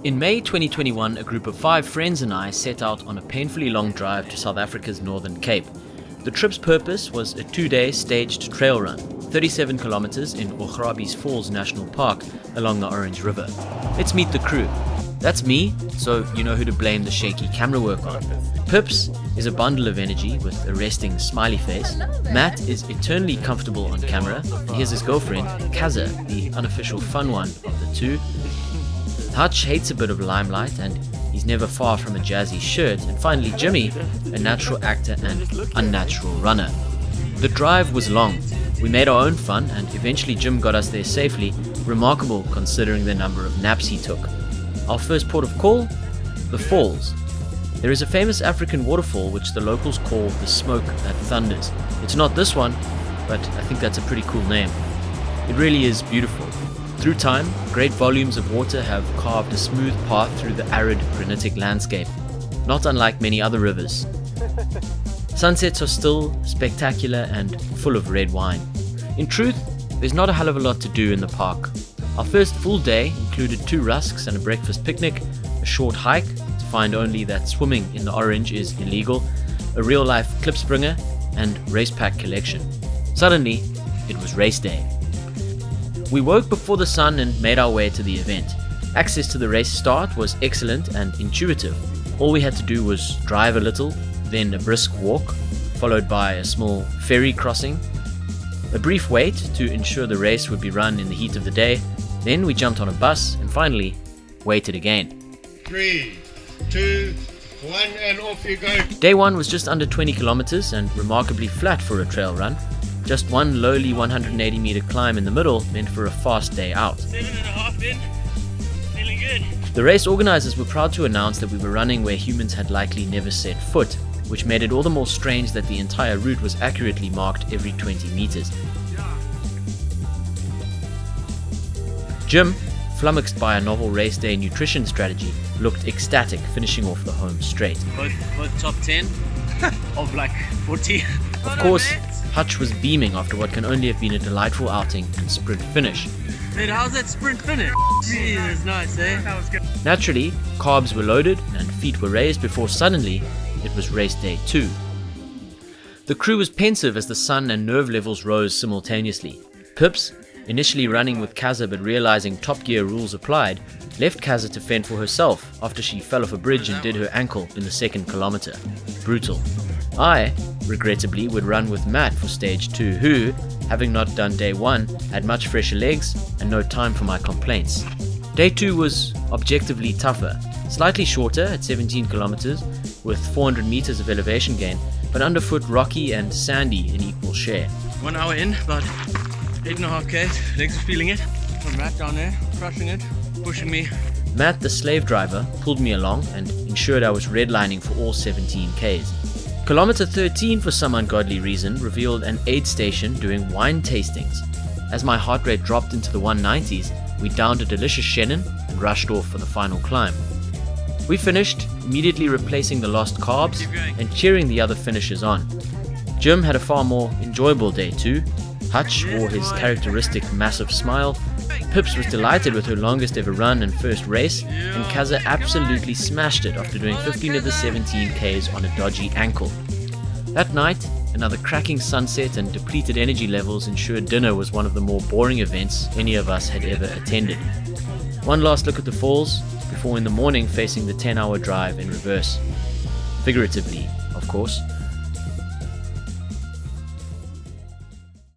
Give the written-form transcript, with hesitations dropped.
In May 2021, a group of 5 friends and I set out on a painfully long drive to South Africa's Northern Cape. The trip's purpose was a 2-day staged trail run, 37 kilometers in Ograbi's Falls National Park along the Orange River. Let's meet the crew. That's me, so you know who to blame the shaky camera work on. Pips is a bundle of energy with a resting smiley face. Matt is eternally comfortable on camera, and here's his girlfriend, Kaza, the unofficial fun one of the two. Hutch hates a bit of limelight and he's never far from a jazzy shirt. And finally Jimmy, a natural actor and unnatural runner. The drive was long. We made our own fun and eventually Jim got us there safely, remarkable considering the number of naps he took. Our first port of call? The Falls. There is a famous African waterfall which the locals call the Smoke That Thunders. It's not this one, but I think that's a pretty cool name. It really is beautiful. Through time, great volumes of water have carved a smooth path through the arid granitic landscape, not unlike many other rivers. Sunsets are still spectacular and full of red wine. In truth, there's not a hell of a lot to do in the park. Our first full day included 2 rusks and a breakfast picnic, a short hike to find only that swimming in the orange is illegal, a real-life Klipspringer, and race pack collection. Suddenly, it was race day. We woke before the sun and made our way to the event. Access to the race start was excellent and intuitive. All we had to do was drive a little, then a brisk walk, followed by a small ferry crossing, a brief wait to ensure the race would be run in the heat of the day, then we jumped on a bus and finally waited again. 3, 2, 1 and off you go. Day 1 was just under 20 kilometers and remarkably flat for a trail run. Just one lowly 180 meter climb in the middle meant for a fast day out. 7.5 in, feeling good. The race organizers were proud to announce that we were running where humans had likely never set foot, which made it all the more strange that the entire route was accurately marked every 20 meters. Jim, flummoxed by a novel race day nutrition strategy, looked ecstatic finishing off the home straight. Both top 10 of like 40. Of course, Hutch was beaming after what can only have been a delightful outing and sprint finish. Dude, how's that sprint finish? Jesus, nice, eh? That was good. Naturally, carbs were loaded and feet were raised before suddenly it was race day 2. The crew was pensive as the sun and nerve levels rose simultaneously. Pips, initially running with Kaza but realizing Top Gear rules applied, left Kaza to fend for herself after she fell off a bridge and did her ankle in the 2nd kilometer. Brutal. I, regrettably, would run with Matt for stage 2 who, having not done day 1, had much fresher legs and no time for my complaints. Day 2 was objectively tougher, slightly shorter at 17 kilometers with 400 meters of elevation gain, but underfoot rocky and sandy in equal share. 1 hour in, about 8.5 Ks, legs are feeling it. From Matt down there, crushing it, pushing me. Matt, the slave driver, pulled me along and ensured I was redlining for all 17 Ks. Kilometer 13, for some ungodly reason, revealed an aid station doing wine tastings. As my heart rate dropped into the 190s, we downed a delicious Shannon and rushed off for the final climb. We finished, immediately replacing the lost carbs and cheering the other finishers on. Jim had a far more enjoyable day too. Hutch wore his characteristic massive smile. Pips was delighted with her longest ever run and first race, and Kaza absolutely smashed it after doing 15 of the 17 Ks on a dodgy ankle. That night, another cracking sunset and depleted energy levels ensured dinner was one of the more boring events any of us had ever attended. One last look at the falls, before in the morning facing the 10-hour drive in reverse. Figuratively, of course.